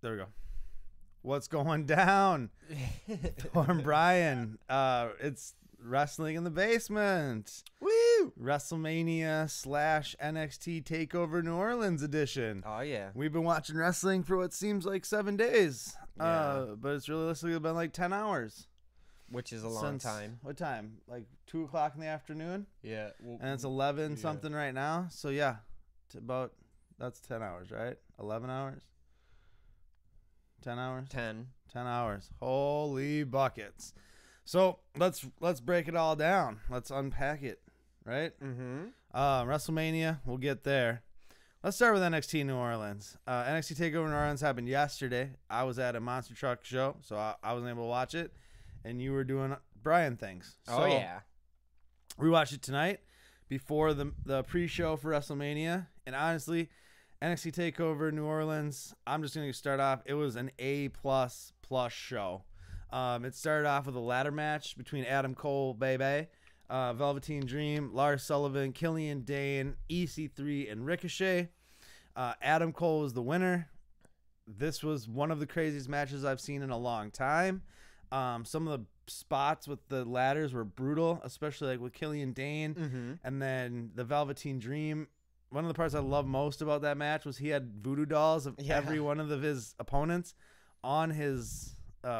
There we go. What's going down? Thor and Brian. It's Wrestling in the Basement. Woo! Wrestlemania / NXT Takeover New Orleans edition. Oh, yeah. We've been watching wrestling for what seems like 7 days. Yeah. But it's realistically been like 10 hours. Which is a long time. What time? Like 2 o'clock in the afternoon? Yeah. Well, And it's 11 something right now. So yeah, that's 10 hours, right? 11 hours? 10 hours? 10 hours. Holy buckets. So let's break it all down. Let's unpack it, right? Mm-hmm. WrestleMania, we'll get there. Let's start with NXT New Orleans. NXT Takeover New Orleans happened yesterday. I was at a monster truck show, so I wasn't able to watch it. And you were doing Brian things. Oh, yeah. We watched it tonight before the pre-show for WrestleMania. And honestly, NXT Takeover New Orleans, I'm just going to start off. It was an A++ show. It started off with a ladder match between Adam Cole, Bebe, Velveteen Dream, Lars Sullivan, Killian Dane, EC3, and Ricochet. Adam Cole was the winner. This was one of the craziest matches I've seen in a long time. Some of the spots with the ladders were brutal, especially like with Killian Dane. Mm-hmm. And then the Velveteen Dream. One of the parts I love most about that match was he had voodoo dolls of every one of his opponents on his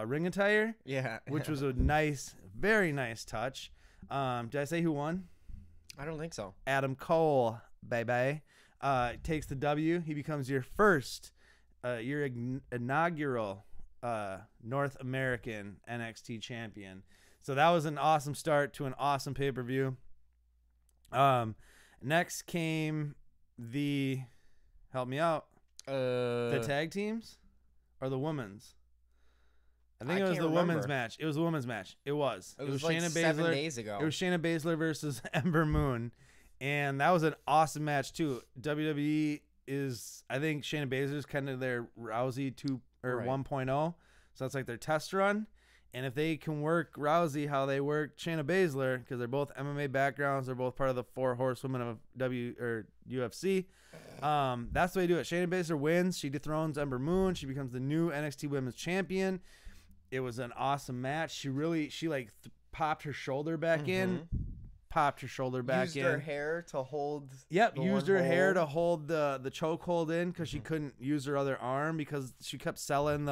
ring attire. Yeah. Which was a very nice touch. Did I say who won? I don't think so. Adam Cole, baby. Takes the W. He becomes your inaugural North American NXT champion. So that was an awesome start to an awesome pay-per-view. Next came help me out, the tag teams or the women's? I think it was the women's match. It was the women's match. It was like Shayna 7 Baszler. days ago. It was Shayna Baszler versus Ember Moon, and that was an awesome match too. WWE is, I think Shayna Baszler is kind of their Rousey 1.0, so that's like their test run. And if they can work Rousey how they work Shayna Baszler, because they're both MMA backgrounds, they're both part of the 4 horsewomen of UFC. That's the way to do it. Shayna Baszler wins. She dethrones Ember Moon. She becomes the new NXT Women's Champion. It was an awesome match. She popped her shoulder back in. Used her hair to hold. Yep, used her hair to hold the chokehold in because she couldn't use her other arm because she kept selling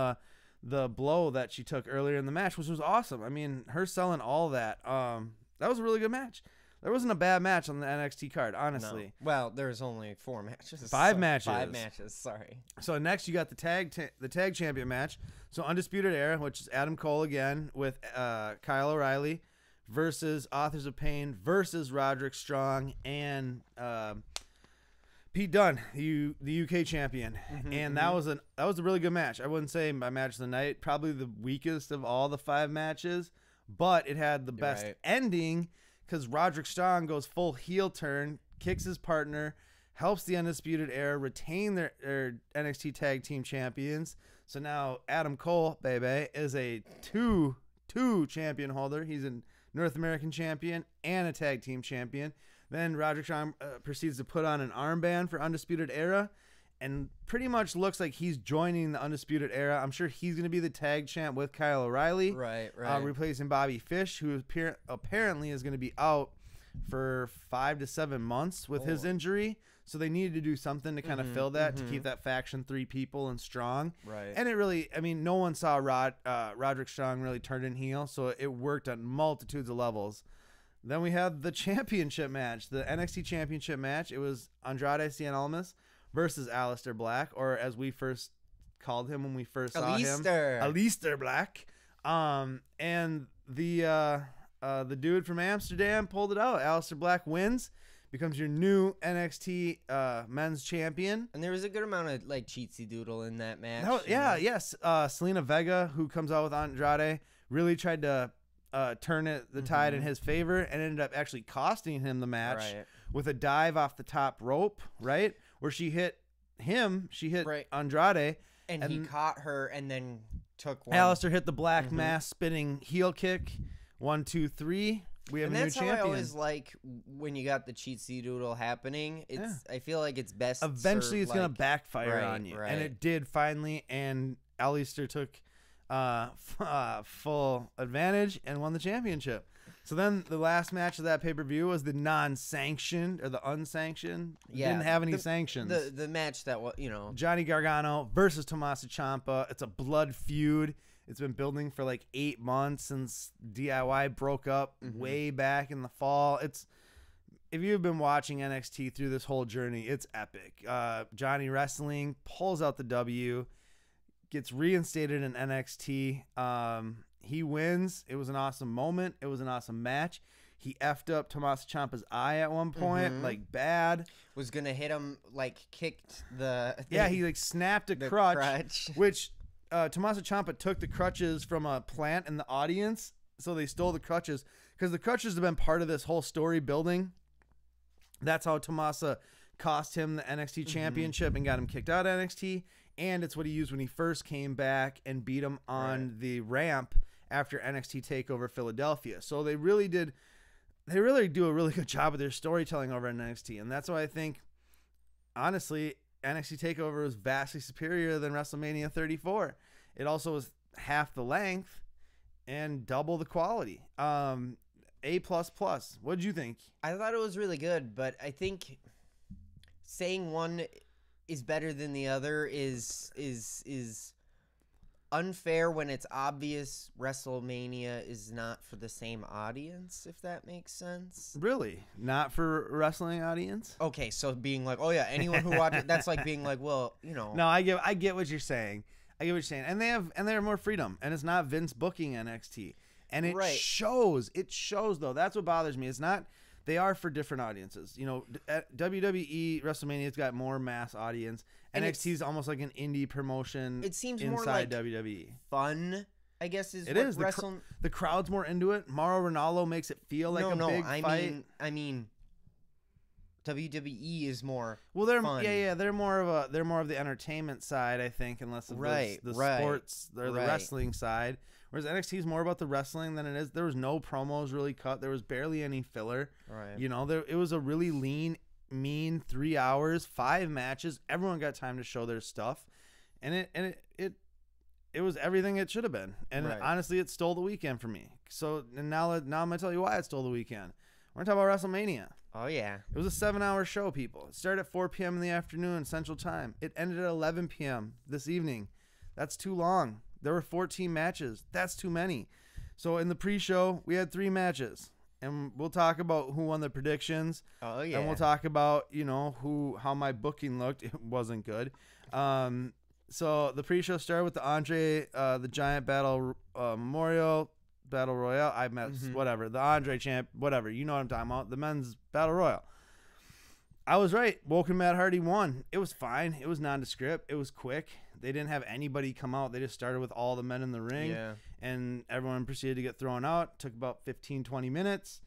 the blow that she took earlier in the match, which was awesome. I mean, her selling all that. That was a really good match. There wasn't a bad match on the NXT card, honestly. No. Well, there's only 4 matches. 5 matches. 5 matches, sorry. So next you got the tag champion match. So Undisputed Era, which is Adam Cole again with Kyle O'Reilly versus Authors of Pain versus Roderick Strong and Pete Dunne, the UK champion. And that was a really good match. I wouldn't say my match of the night, probably the weakest of all the 5 matches, but it had the best ending because Roderick Strong goes full heel turn, kicks his partner, helps the Undisputed Era retain their NXT Tag Team Champions. So now Adam Cole, baby, is a two champion holder. He's a North American champion and a tag team champion. Then Roderick Strong proceeds to put on an armband for Undisputed Era and pretty much looks like he's joining the Undisputed Era. I'm sure he's going to be the tag champ with Kyle O'Reilly. Right. Replacing Bobby Fish, who apparently is going to be out for 5 to 7 months with his injury. So they needed to do something to kind of fill that to keep that faction 3 people and strong. Right. And it really, I mean, no one saw Roderick Strong really turn in heel, so it worked on multitudes of levels. Then we had the championship match, the NXT championship match. It was Andrade Cien Almas versus Aleister Black, or as we first called him when we first saw him, Aleister Black. And the dude from Amsterdam pulled it out. Aleister Black wins, becomes your new NXT men's champion. And there was a good amount of like cheatsy doodle in that match. Yes. Selena Vega, who comes out with Andrade, really tried to turn the tide in his favor and ended up actually costing him the match with a dive off the top rope, right? Where she hit Andrade. And he caught her and then took one. Aleister hit the Black Mass spinning heel kick. 1, 2, 3. we have and a new that's champion. how I always like when you got the cheatsy doodle happening. I feel like it's best. Eventually, it's like, gonna backfire on you, right. and it did finally. And Alistair took full advantage and won the championship. So then the last match of that pay-per-view was the non-sanctioned or the unsanctioned. Yeah, didn't have any sanctions. The match that was, Johnny Gargano versus Tommaso Ciampa. It's a blood feud. It's been building for like 8 months since DIY broke up way back in the fall. If you've been watching NXT through this whole journey, it's epic. Johnny Wrestling pulls out the W, gets reinstated in NXT. He wins. It was an awesome moment. It was an awesome match. He effed up Tommaso Ciampa's eye at one point, like bad. Was gonna hit him, like kicked the. Yeah, he like snapped a crutch, which Tommaso Ciampa took the crutches from a plant in the audience, so they stole the crutches because the crutches have been part of this whole story building. That's how Tommaso cost him the NXT championship and got him kicked out of NXT, and it's what he used when he first came back and beat him on the ramp after NXT Takeover Philadelphia. So they really do a really good job of their storytelling over in NXT, and that's why I think, honestly, NXT Takeover was vastly superior than WrestleMania 34. It also was half the length and double the quality. A++. What'd you think? I thought it was really good, but I think saying one is better than the other is unfair when it's obvious WrestleMania is not for the same audience, if that makes sense. Really? Not for a wrestling audience? Okay, so being like, oh yeah, anyone who watches, that's like being like, well, No, I get what you're saying. And they have more freedom, and it's not Vince booking NXT. And it shows. It shows, though. That's what bothers me. It's not. They are for different audiences. At WWE, WrestleMania's got more mass audience. And NXT is almost like an indie promotion. It seems inside more like WWE. Fun, I guess, is it what is. Wrestle... The crowd's more into it. Mauro Ranallo makes it feel like a big fight. I mean, WWE is more. Well, they're fun. They're more of the entertainment side, I think, and less of the sports or the wrestling side. Whereas NXT is more about the wrestling than it is. There was no promos really cut. There was barely any filler. Right. It was a really lean, mean 3 hours, 5 matches. Everyone got time to show their stuff, and it was everything it should have been. And honestly, it stole the weekend for me. So now I'm gonna tell you why it stole the weekend. We're gonna talk about WrestleMania. Oh yeah. It was a 7-hour show, people. It started at 4 p.m. in the afternoon Central Time. It ended at 11 p.m. this evening. That's too long. There were 14 matches. That's too many. So in the pre-show, we had 3 matches. And we'll talk about who won the predictions. Oh, yeah. And we'll talk about, how my booking looked. It wasn't good. So the pre-show started with the Andre the Giant Battle Memorial Battle Royale. Whatever. The Andre Champ, whatever. You know what I'm talking about. The men's Battle Royal. I was right. Woken Matt Hardy won. It was fine. It was nondescript. It was quick. They didn't have anybody come out. They just started with all the men in the ring. Yeah. And everyone proceeded to get thrown out. Took about 15, 20 minutes.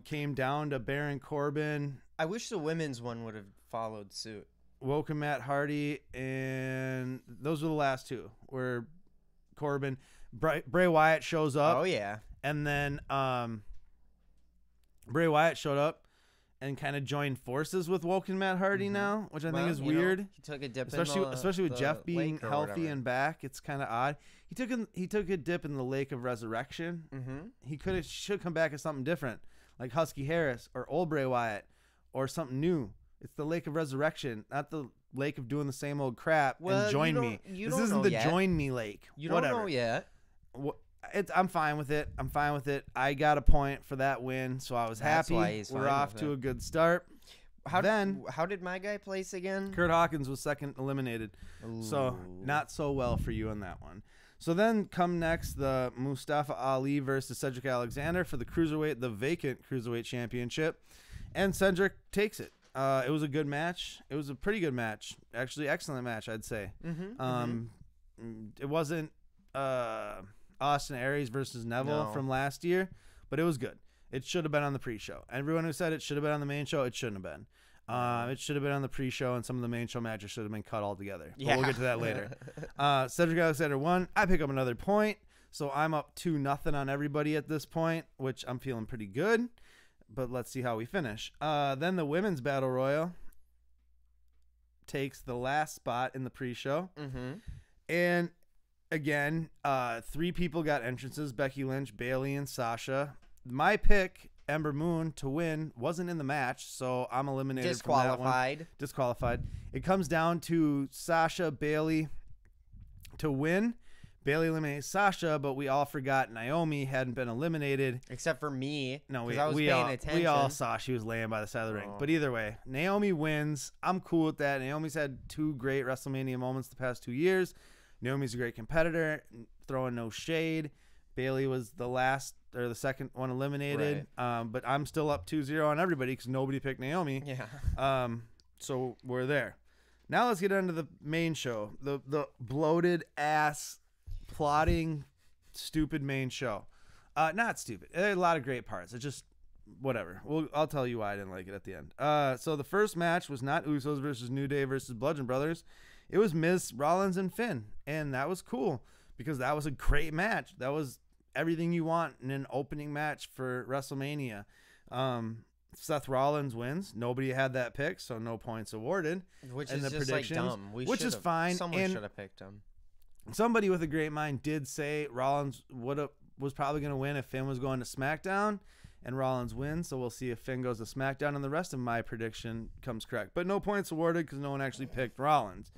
Came down to Baron Corbin. I wish the women's one would have followed suit. Woken Matt Hardy. And those were the last two. Where Corbin. Bray Wyatt shows up. Oh, yeah. And then Bray Wyatt showed up and kind of joined forces with Woken Matt Hardy now, which I think is weird. He took a dip, especially with Jeff being healthy whatever. And back. It's kind of odd. He took a dip in the Lake of Resurrection. He should come back as something different, like Husky Harris or old Bray Wyatt, or something new. It's the Lake of Resurrection, not the Lake of doing the same old crap. And join me. This isn't the join me lake. You don't know yet. I'm fine with it. I got a point for that win, so I was happy. We're off to a good start. How did my guy place again? Kurt Hawkins was second eliminated. Ooh. So not so well for you on that one. So then come next the Mustafa Ali versus Cedric Alexander for the vacant Cruiserweight Championship. And Cedric takes it. It was a good match. It was a pretty good match. Actually, excellent match, I'd say. It wasn't Austin Aries versus Neville from last year, but it was good. It should have been on the pre-show. Everyone who said it should have been on the main show, it shouldn't have been. It should have been on the pre-show, and some of the main show matches should have been cut altogether. Yeah. But we'll get to that later. Cedric Alexander won. I pick up another point. So I'm up 2-0 on everybody at this point, which I'm feeling pretty good. But let's see how we finish. Then the women's battle royal takes the last spot in the pre-show. And again, 3 people got entrances: Becky Lynch, Bayley, and Sasha. My pick, Ember Moon, to win wasn't in the match, so I'm eliminated from that one. Disqualified. It comes down to Sasha, Bayley to win. Bayley eliminates Sasha, but we all forgot Naomi hadn't been eliminated. Except for me. No, I was paying attention. We all saw she was laying by the side of the ring. But either way, Naomi wins. I'm cool with that. Naomi's had 2 great WrestleMania moments the past 2 years. Naomi's a great competitor, throwing no shade. Bayley was the second one eliminated. Right. But I'm still up 2-0 on everybody because nobody picked Naomi. Yeah. So we're there. Now let's get into the main show. The bloated ass, plotting, stupid main show. Not stupid. There are a lot of great parts. It's just whatever. I'll tell you why I didn't like it at the end. So the first match was not Usos versus New Day versus Bludgeon Brothers. It was Miz, Rollins, and Finn. And that was cool because that was a great match. That was everything you want in an opening match for WrestleMania. Seth Rollins wins. Nobody had that pick, so no points awarded. Which is just like dumb. Which is fine. Someone should have picked him. Somebody with a great mind did say Rollins was probably going to win if Finn was going to SmackDown, and Rollins wins. So we'll see if Finn goes to SmackDown, and the rest of my prediction comes correct. But no points awarded because no one actually picked Rollins.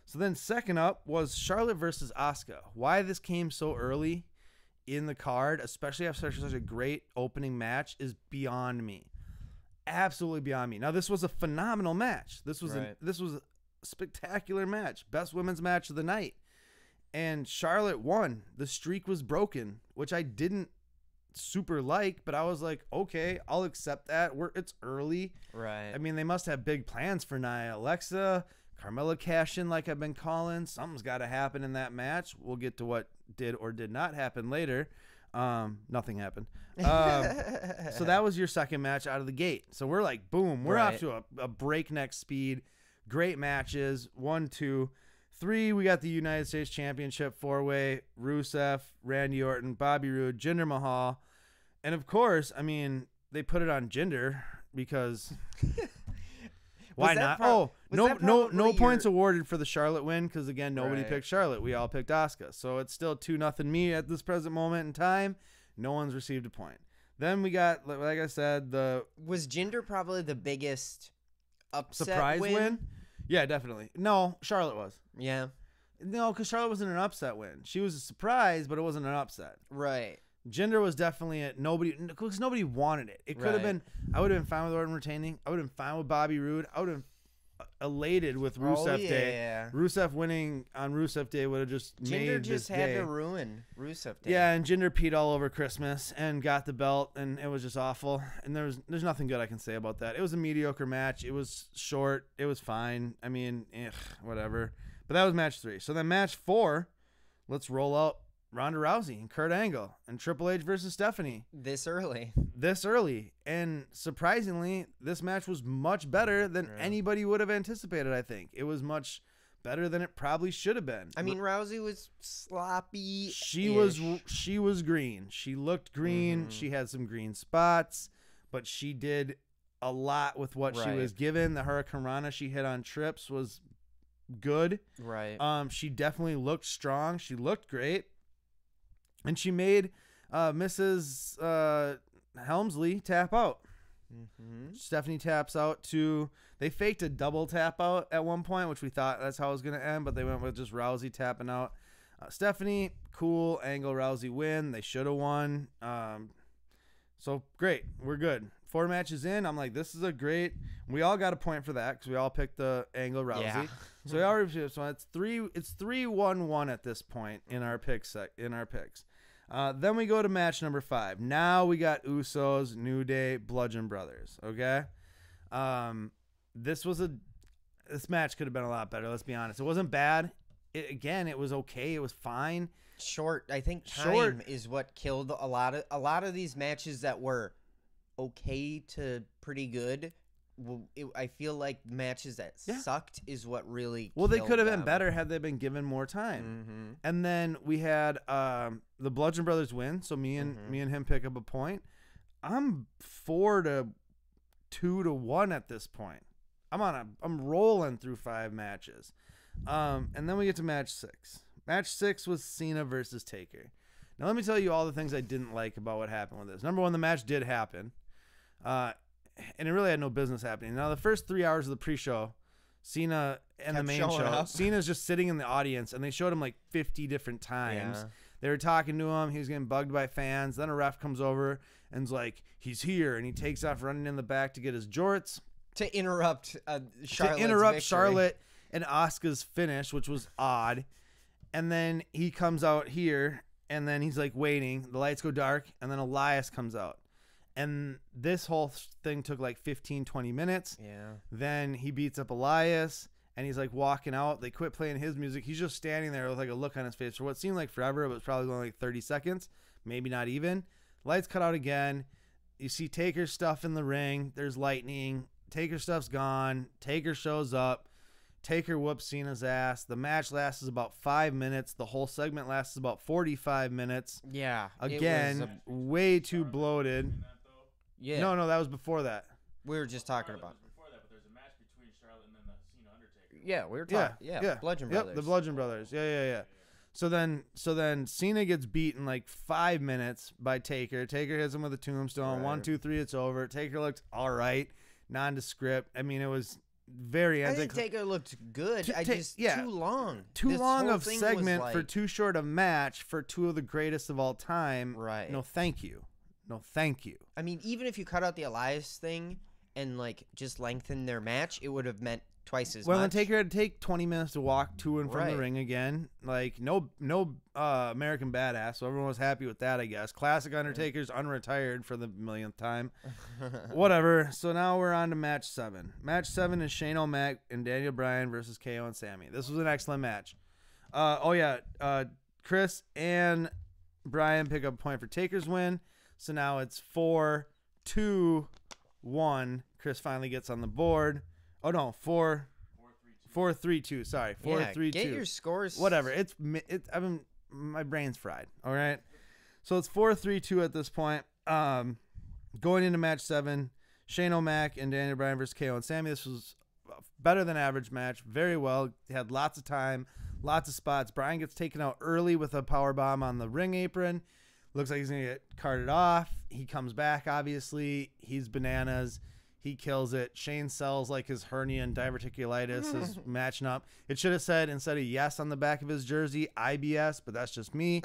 So then second up was Charlotte versus Asuka. Why this came so early in the card, especially after such a great opening match, is beyond me. Absolutely beyond me. Now, this was a phenomenal match. This was a spectacular match. Best women's match of the night. And Charlotte won. The streak was broken, which I didn't super like, but I was like, okay, I'll accept that. It's early. Right. I mean, they must have big plans for Nia. Alexa, Carmella cash in like I've been calling. Something's got to happen in that match. We'll get to what did or did not happen later. Nothing happened. So that was your second match out of the gate. So we're like, boom, we're off to a breakneck speed. Great matches. 1, 2, 3. We got the United States Championship 4-way. Rusev, Randy Orton, Bobby Roode, Jinder Mahal. And of course, I mean, they put it on Jinder because why not? No points awarded for the Charlotte win because, again, nobody picked Charlotte. We all picked Asuka. So it's still 2-0 me at this present moment in time. No one's received a point. Then we got, like I said, Was Jinder probably the biggest upset surprise win? Yeah, definitely. No, Charlotte was. Yeah. No, because Charlotte wasn't an upset win. She was a surprise, but it wasn't an upset. Right. Jinder was definitely because nobody wanted it. It could have been. I would have been fine with Orton retaining. I would have been fine with Bobby Roode. I would have been elated with Rusev Day. Rusev winning on Rusev Day would have just made Jinder just this had day. to ruin Rusev Day. Yeah, and Jinder peed all over Christmas and got the belt, and it was just awful. And there's nothing good I can say about that. It was a mediocre match. It was short. It was fine. I mean, whatever. But that was match 3. So then match 4, let's roll out Ronda Rousey and Kurt Angle and Triple H versus Stephanie. This early. And surprisingly, this match was much better than anybody would have anticipated, I think. It was much better than it probably should have been. I mean, Rousey was sloppy. She was green. She looked green. She had some green spots, but she did a lot with what she was given. The Hurricane Rana she hit on trips was good. Right. She definitely looked strong. She looked great. And she made Mrs. Helmsley tap out. Stephanie taps out they faked a double tap out at one point, which we thought that's how it was going to end, but they went with just Rousey tapping out. Stephanie, cool. Angle, Rousey win. They should have won. So great. We're good. 4 matches in. I'm like, this is a great. We all got a point for that because we all picked the Angle, Rousey. Yeah. So we already so it's 3-1-1 at this point in our picks. Then we go to match number 5. Now we got Usos, New Day, Bludgeon Brothers. Okay, this match could have been a lot better. Let's be honest. It wasn't bad. It was okay. It was fine. Short. I think time is what killed a lot of these matches that were okay to pretty good. I feel like matches that sucked is what really they could have them. been better had they been given more time. Mm-hmm. And then we had the Bludgeon Brothers win, so me and him pick up a point. I'm 4-2 to 1 at this point. I'm rolling through 5 matches. And then we get to match 6. Match 6 was Cena versus Taker. Now let me tell you all the things I didn't like about what happened with this. Number 1, the match did happen. And it really had no business happening. Now, the first 3 hours of the pre-show, Cena and the main show, Cena's just sitting in the audience, and they showed him like 50 different times. Yeah. They were talking to him. He was getting bugged by fans. Then a ref comes over and's like, he's here, and he takes off running in the back to get his jorts. To interrupt Charlotte and Asuka's finish, which was odd. And then he comes out here, and then he's like waiting. The lights go dark, and then Elias comes out. And this whole thing took like 15, 20 minutes. Yeah. Then he beats up Elias, and he's like walking out. They quit playing his music. He's just standing there with like a look on his face for what seemed like forever. It was probably only like 30 seconds, maybe not even. Lights cut out again. You see Taker's stuff in the ring. There's lightning. Taker stuff's gone. Taker shows up. Taker whoops Cena's ass. The match lasts about 5 minutes. The whole segment lasts about 45 minutes. Yeah. Again, way too bloated. Yeah. No, that was before that. We were just talking about. Before that, but there's a match between Charlotte and then the Cena Undertaker. Yeah, we were talking. Yeah. Bludgeon Brothers. Yep, the Bludgeon Brothers. Yeah. So then Cena gets beaten like 5 minutes by Taker. Taker hits him with a tombstone. Right. 1, 2, 3, it's over. Taker looked all right, nondescript. I mean, it was very. I think Taker looked good. Too long. Too long of segment for too short a match for 2 of the greatest of all time. Right. No, thank you. I mean, even if you cut out the Elias thing and like just lengthen their match, it would have meant twice as much. Well, then Taker had to take 20 minutes to walk to and from the ring again. Like no American Badass, so everyone was happy with that, I guess. Classic Undertaker's unretired for the millionth time. Whatever. So now we're on to match 7. Match 7 is Shane O'Mac and Daniel Bryan versus KO and Sammy. This was an excellent match. Chris and Bryan pick up a point for Taker's win. So now it's 4-2-1. Chris finally gets on the board. Oh no, 4-3-2. Sorry, 4-3-2. Get your scores. Whatever. My brain's fried. All right. So it's 4-3-2 at this point. Going into match 7, Shane O'Mac and Daniel Bryan versus KO and Sammy. This was a better than average match. Very well. They had lots of time, lots of spots. Bryan gets taken out early with a power bomb on the ring apron. Looks like he's going to get carted off. He comes back, obviously. He's bananas. He kills it. Shane sells like his hernia and diverticulitis is matching up. It should have said, instead of yes on the back of his jersey, IBS, but that's just me.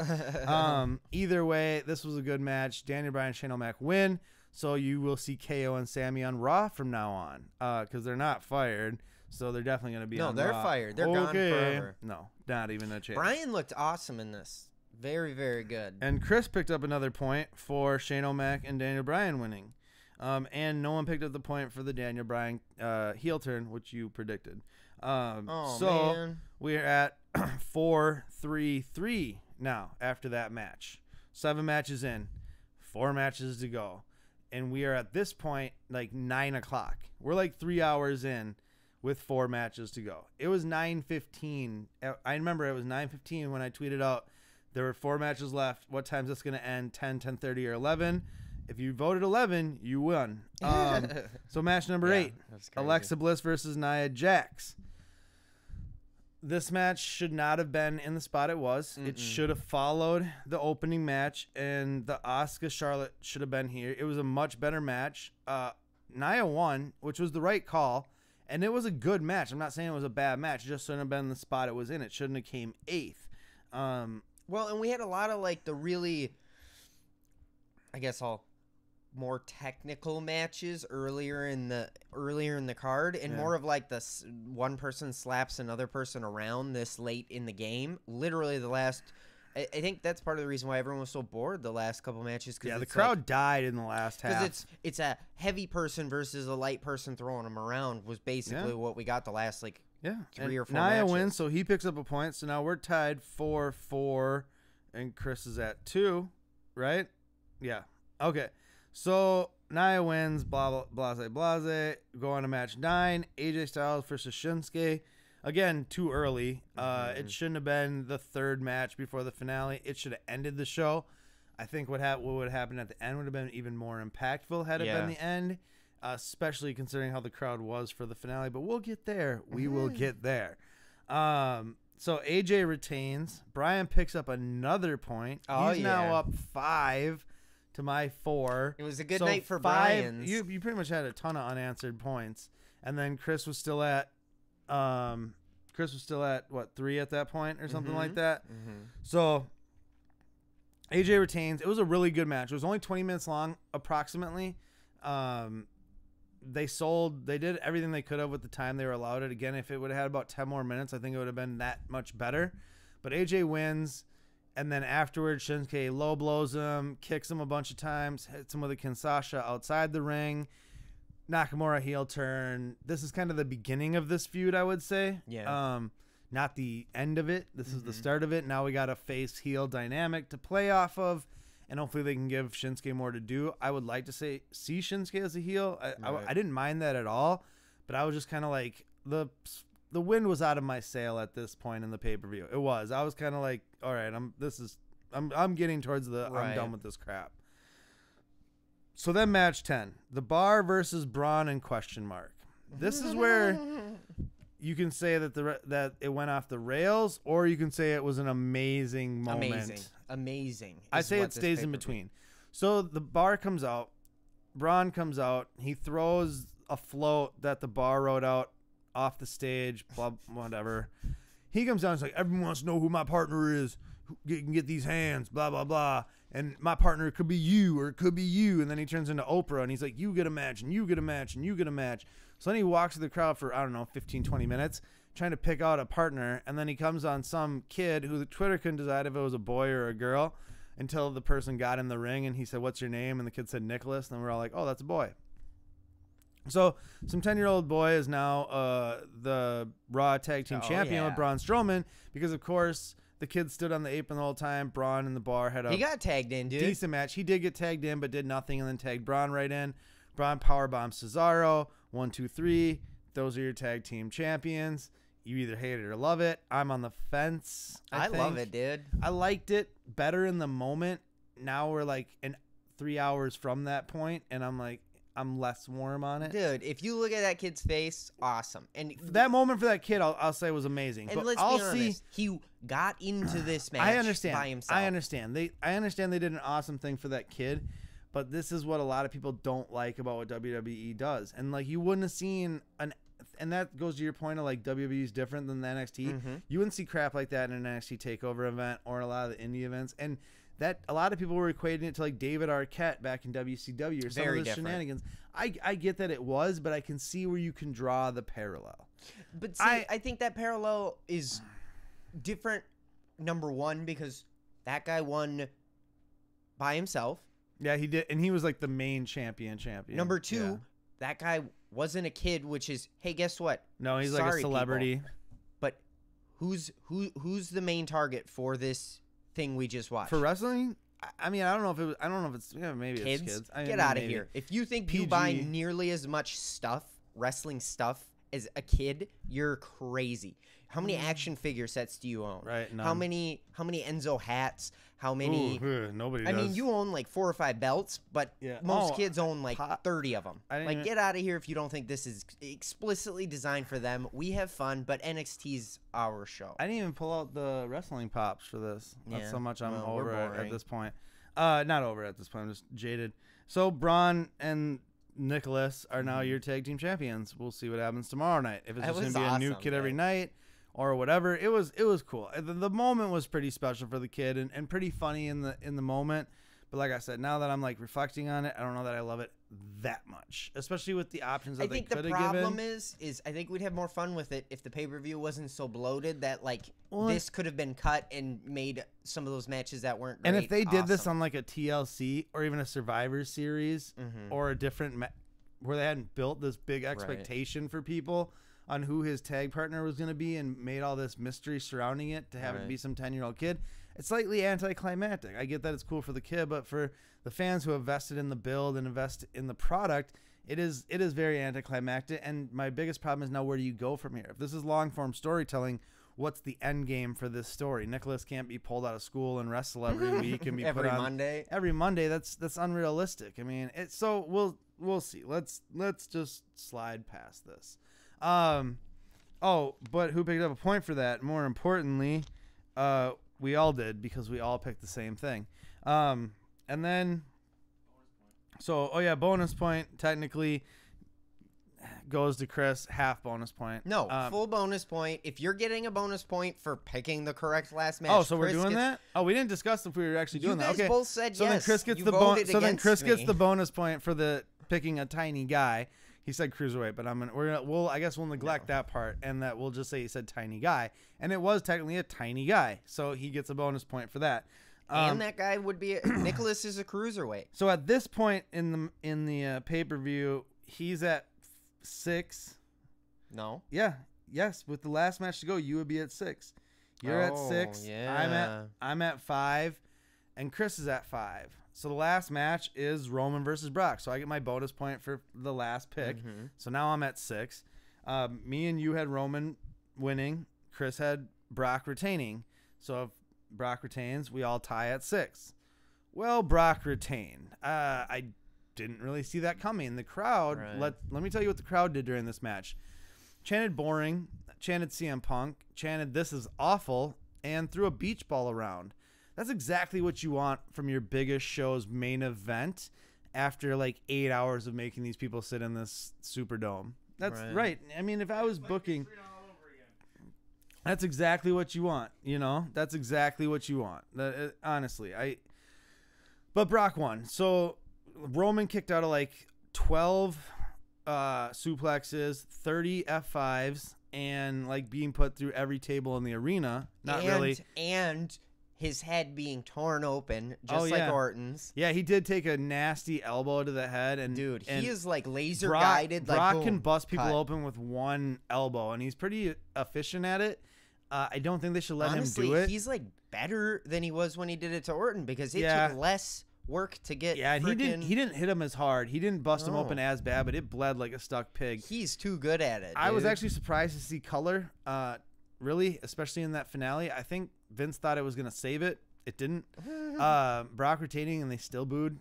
Either way, this was a good match. Daniel Bryan and Shane O'Mac win. So you will see KO and Sammy on Raw from now on because they're not fired. So they're definitely going to be on Raw. No, they're fired. They're gone forever. No, not even a chance. Bryan looked awesome in this. Very, very good. And Chris picked up another point for Shane O'Mac and Daniel Bryan winning. And no one picked up the point for the Daniel Bryan heel turn, which you predicted. Man. We're at 4-3-3 now after that match. 7 matches in, 4 matches to go. And we are at this point like 9 o'clock. We're like 3 hours in with 4 matches to go. It was 9:15. I remember it was 9:15 when I tweeted out there were 4 matches left. What time is this going to end? 10, 10:30, or 11? If you voted 11, you won. So match number 8, Alexa Bliss versus Nia Jax. This match should not have been in the spot it was. It should have followed the opening match, and the Asuka Charlotte should have been here. It was a much better match. Nia won, which was the right call, and it was a good match. I'm not saying it was a bad match. It just shouldn't have been in the spot it was in. It shouldn't have came 8th. Well, and we had a lot of like the really, I guess more technical matches earlier in the card, and more of like this one person slaps another person around this late in the game. Literally the last, I think that's part of the reason why everyone was so bored the last couple matches. Yeah, the crowd died in the last half. Because it's a heavy person versus a light person throwing them around was basically what we got the last 3 or 4 Nia matches. wins, so he picks up a point. So now we're tied 4-4, and Chris is at 2, right? Yeah. Okay. So Nia wins, blah, blah, blase. Go on to match 9. AJ Styles versus Shinsuke. Again, too early. It shouldn't have been the third match before the finale. It should have ended the show. I think what would have happened at the end would have been even more impactful had it been the end, especially considering how the crowd was for the finale. But we'll get there. We will get there. So AJ retains. Brian picks up another point. He's now up 5 to my 4. It was a good night for Brian's. You pretty much had a ton of unanswered points, and then Chris was still at what, 3 at that point or something like that. So AJ retains. It was a really good match. It was only 20 minutes long, approximately. They did everything they could have with the time they were allowed it. Again, if it would have had about 10 more minutes, I think it would have been that much better. But AJ wins, and then afterwards, Shinsuke low blows him, kicks him a bunch of times, hits him with a Kinshasa outside the ring. Nakamura heel turn. This is kind of the beginning of this feud, I would say. Yeah. Not the end of it. This is the start of it. Now we got a face heel dynamic to play off of, and hopefully they can give Shinsuke more to do. I would like to see Shinsuke as a heel. I didn't mind that at all, but I was just kind of like, the wind was out of my sail at this point in the pay-per-view. It was. I was kind of like, all right, I'm getting towards the I'm done with this crap. So then match 10, The Bar versus Braun and question mark. This is where you can say that it went off the rails, or you can say it was an amazing moment. Amazing. I say it stays in between. So The Bar comes out. Braun comes out. He throws a float that The Bar wrote out off the stage, blah, whatever. He comes down and he's like, everyone wants to know who my partner is. Who can get these hands, blah, blah, blah. And my partner could be you, or it could be you. And then he turns into Oprah, and he's like, you get a match, and you get a match, and you get a match. So then he walks to the crowd for, 15, 20 minutes, trying to pick out a partner. And then he comes on some kid who the Twitter couldn't decide if it was a boy or a girl until the person got in the ring, and he said, what's your name? And the kid said Nicholas. And then we're all like, oh, that's a boy. So some 10-year-old boy is now the Raw Tag Team Champion with Braun Strowman, because, of course, the kid stood on the apron the whole time. Braun and The Bar had he got tagged in, dude. Decent match. He did get tagged in, but did nothing, and then tagged Braun right in. Braun powerbombed Cesaro. 1, 2, 3. Those are your tag team champions. You either hate it or love it. I'm on the fence. I love it, dude. I liked it better in the moment. Now we're like 3 hours from that point, and I'm like, I'm less warm on it. Dude, if you look at that kid's face, awesome. And that moment for that kid, I'll say was amazing. And but let's be honest, he got into this match by himself. I understand. I understand they did an awesome thing for that kid, but this is what a lot of people don't like about what WWE does. And like, you wouldn't have seen and that goes to your point of like, WWE is different than the NXT. You wouldn't see crap like that in an NXT Takeover event or a lot of the indie events. And that a lot of people were equating it to like David Arquette back in WCW or some of the shenanigans. I get that it was, but I can see where you can draw the parallel. But see, I think that parallel is different. Number one, because that guy won by himself. Yeah, he did, and he was like the main champion. Number two, that guy wasn't a kid, which is, hey, guess what? No, he's like a celebrity. People, but who's the main target for this thing we just watched? For wrestling? I mean, I don't know if it was. I don't know if it's maybe kids? It's kids. Get out of here! If you think PG. You buy nearly as much wrestling stuff, as a kid, you're crazy. How many action figure sets do you own? Right. None. How many Enzo hats? How many? Nobody does. I mean, you own like 4 or 5 belts, but most kids own like 30 of them. Like, get out of here if you don't think this is explicitly designed for them. We have fun, but NXT's our show. I didn't even pull out the wrestling pops for this. That's so much I'm over at this point. Not over at this point. I'm just jaded. So Braun and Nicholas are now your tag team champions. We'll see what happens tomorrow night. If it's just going to be a new kid every night or whatever, it was cool. The moment was pretty special for the kid and pretty funny in the moment. But like I said, now that I'm like reflecting on it, I don't know that I love it that much, especially with the options that they could have given. I think the problem is I think we'd have more fun with it if the pay-per-view wasn't so bloated that like this could have been cut and made some of those matches that weren't great. And if they did this on like a TLC or even a Survivor Series or a different where they hadn't built this big expectation for people on who his tag partner was going to be and made all this mystery surrounding it to have it be some 10-year-old kid, it's slightly anticlimactic. I get that it's cool for the kid, but for the fans who have invested in the build and invest in the product, it is very anticlimactic. And my biggest problem is now, where do you go from here? If this is long form storytelling, what's the end game for this story? Nicholas can't be pulled out of school and wrestle every week and be every put on Monday. Every Monday. That's unrealistic. I mean, so we'll see. Let's just slide past this. Oh, but who picked up a point for that? More importantly, we all did, because we all picked the same thing. And then, bonus point technically goes to Chris. Half bonus point. No, full bonus point. If you're getting a bonus point for picking the correct last match. Oh, so we're doing that? Oh, we didn't discuss if we were actually doing that. You guys both said so yes. Then Chris gets the bonus point for the picking a tiny guy. He said cruiserweight, but I guess we'll neglect that part, and that we'll just say he said tiny guy, and it was technically a tiny guy, so he gets a bonus point for that. And that guy would be Nicholas is a cruiserweight. So at this point in the pay-per-view, he's at 6. No. Yeah. Yes. With the last match to go, you would be at 6. You're at 6. Yeah. I'm at 5, and Chris is at 5. So the last match is Roman versus Brock. So I get my bonus point for the last pick. Mm-hmm. So now I'm at 6. Me and you had Roman winning. Chris had Brock retaining. So if Brock retains, we all tie at 6. Well, Brock retained. I didn't really see that coming. The crowd, right. let me tell you what the crowd did during this match. Chanted boring, chanted CM Punk, chanted this is awful, and threw a beach ball around. That's exactly what you want from your biggest show's main event after like 8 hours of making these people sit in this Superdome. That's right. I mean, if I was booking, that's exactly what you want. You know, that's exactly what you want. Honestly, but Brock won. So Roman kicked out of like 12 suplexes, 30 F5s, and like being put through every table in the arena. And his head being torn open, just like Orton's. Yeah, he did take a nasty elbow to the head, and dude, he is like laser guided. Brock can bust people open with one elbow, and he's pretty efficient at it. I don't think they should let him do it. He's like better than he was when he did it to Orton, because it took less work to get. Yeah, and he didn't hit him as hard. He didn't bust him open as bad, but it bled like a stuck pig. He's too good at it. I was actually surprised to see color. Really, especially in that finale. I think Vince thought it was going to save it. It didn't. Brock retaining, and they still booed,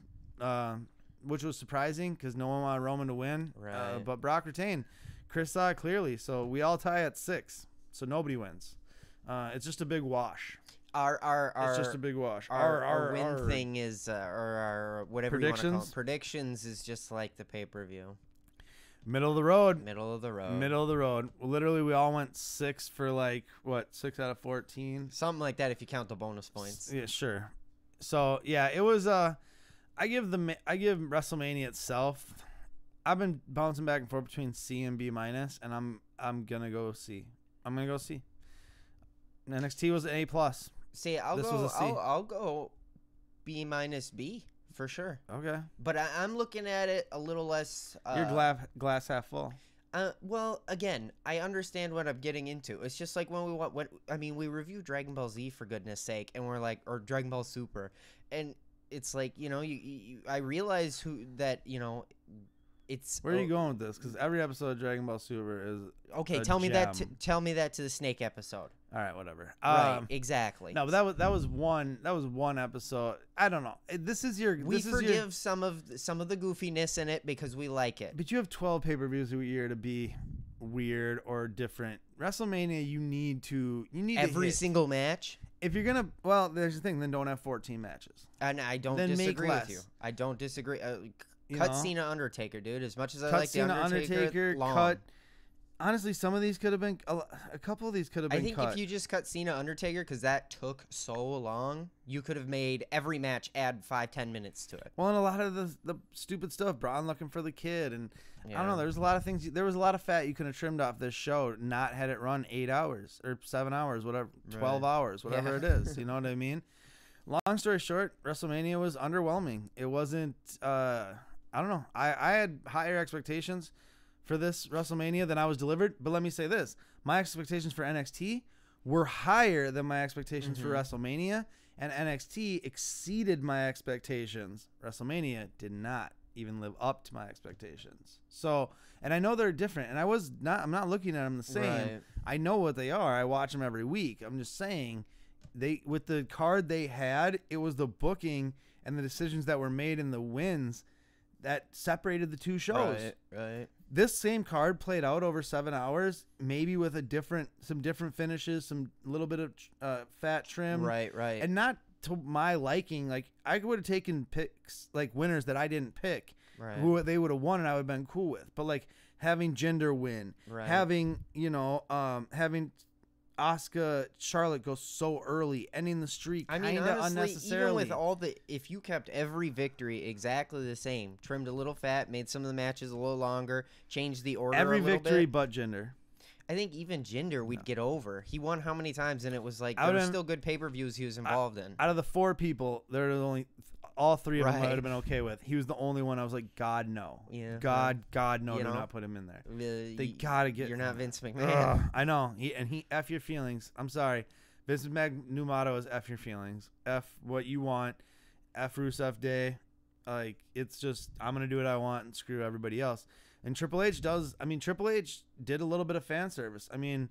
which was surprising because no one wanted Roman to win. Right. But Brock retained. Chris saw it clearly, so we all tie at 6. So nobody wins. It's just a big wash. It's just a big wash. Our win thing is, or our whatever you want to call it. Predictions is just like the pay-per-view. Middle of the road. Middle of the road. Literally, we all went 6 for like, 6 out of 14? Something like that if you count the bonus points. Yeah, sure. So, yeah, it was, I give WrestleMania itself, I've been bouncing back and forth between C and B minus, and I'm going to go C. NXT was an A+. See, I'll go B minus B. For sure. Okay. But I'm looking at it a little less. You're glass half full. Well, again, I understand what I'm getting into. It's just like we review Dragon Ball Z, for goodness sake, and we're like, or Dragon Ball Super, and it's like, I realize it's. Where are you going with this? Because every episode of Dragon Ball Super is okay. Tell me that to the Snake episode. All right, whatever. Right, exactly. No, but that was one episode. I don't know. We forgive some of the goofiness in it because we like it. But you have 12 pay-per-views a year to be weird or different. WrestleMania, you need every single match. If you're gonna, there's the thing. Then don't have 14 matches. And I don't disagree with you. I don't disagree. Cut Cena Undertaker, dude. As much as I like the Undertaker, long. Honestly, some of these could have been a couple of these could have been. I think if you just cut Cena Undertaker, because that took so long, you could have made every match add 5-10 minutes to it. Well, and a lot of the stupid stuff, Braun looking for the kid, and I don't know. There's a lot of things. There was a lot of fat you could have trimmed off this show, not had it run 8 hours or 7 hours, whatever, 12 hours, whatever it is. You know what I mean? Long story short, WrestleMania was underwhelming. It wasn't. I don't know. I had higher expectations for this WrestleMania than I was delivered. But let me say this. My expectations for NXT were higher than my expectations for WrestleMania. and NXT exceeded my expectations. WrestleMania did not even live up to my expectations. So, and I know they're different, and I'm not looking at them the same. Right. I know what they are. I watch them every week. I'm just saying, with the card they had, it was the booking and the decisions that were made and the wins that separated the two shows. Right. This same card played out over 7 hours, maybe with some different finishes, some little bit of fat trim. Right. And not to my liking. Like, I would have taken picks, like winners that I didn't pick, Right. who they would have won and I would have been cool with. But like having Jinder win, Right. having, having Asuka Charlotte go so early, ending the streak I kind mean, of honestly, unnecessarily. even with if you kept every victory exactly the same, trimmed a little fat, made some of the matches a little longer, changed the order every a little victory bit, but Jinder. I think even Jinder we'd get over. He won how many times, and it was like I there were would've- still good pay-per-views he was involved in. Out of the 4 people, there are only all 3 of them I Right. would have been okay with. He was the only one I was like, God no, Yeah, God no, You do know? not put him in there. They gotta get. You're not Vince McMahon. I know. He F your feelings. I'm sorry. Vince McMahon's new motto is F your feelings. F what you want. F Rusev Day. Like, it's just, I'm going to do what I want and screw everybody else. And Triple H did a little bit of fan service. I mean,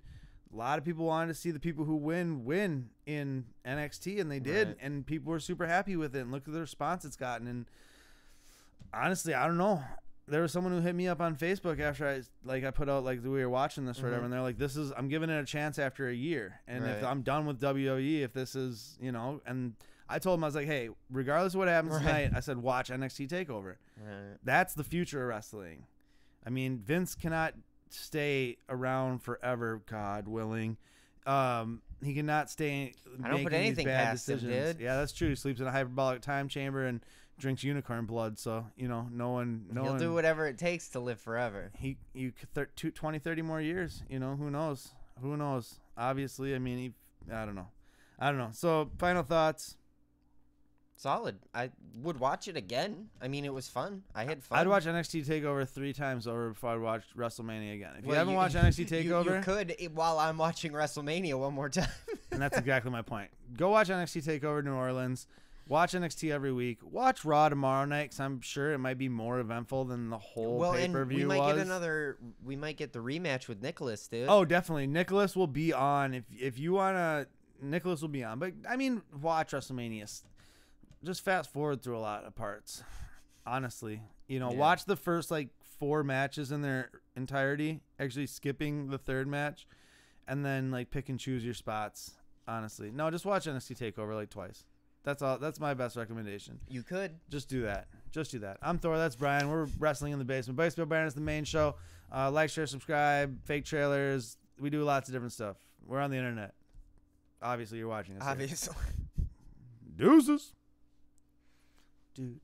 a lot of people wanted to see the people who win in NXT, and they did. Right. And people were super happy with it. And look at the response it's gotten. And honestly, I don't know. There was someone who hit me up on Facebook after I put out like we were watching this or whatever, and they're like, I'm giving it a chance after a year, and if Right. I'm done with WWE, if this is, and I told him, I was like, hey, regardless of what happens tonight, I said watch NXT Takeover. Right. That's the future of wrestling. I mean, Vince cannot stay around forever, God willing. He cannot stay I don't making put these anything bad past him, decisions. dude. Yeah, that's true. He sleeps in a hyperbolic time chamber and drinks unicorn blood, so no one He'll do whatever it takes to live forever. 20 30 more years, who knows. Obviously, I mean, I don't know. So final thoughts. Solid. I would watch it again. I mean, it was fun. I had fun. I'd watch NXT Takeover 3 times over before I'd watch WrestleMania again. If you Well, haven't watched NXT Takeover, you could while I'm watching WrestleMania one more time. and that's exactly my point. Go watch NXT Takeover New Orleans. Watch NXT every week. Watch Raw tomorrow night, because I'm sure it might be more eventful than the whole pay-per-view we might get the rematch with Nicholas, dude. Oh, definitely. Nicholas will be on. If you want to, Nicholas will be on. But, I mean, watch WrestleMania. Just fast forward through a lot of parts. Honestly. Watch the first, 4 matches in their entirety, actually skipping the 3rd match, and then, pick and choose your spots. Honestly. No, just watch NXT Takeover, twice. That's all. That's my best recommendation. You could. Just do that. I'm Thor. That's Brian. We're Wrestling in the Basement. Basement Brian is the main show. Like, share, subscribe. Fake trailers. We do lots of different stuff. We're on the internet. Obviously, you're watching us. Obviously. Deuces. Do.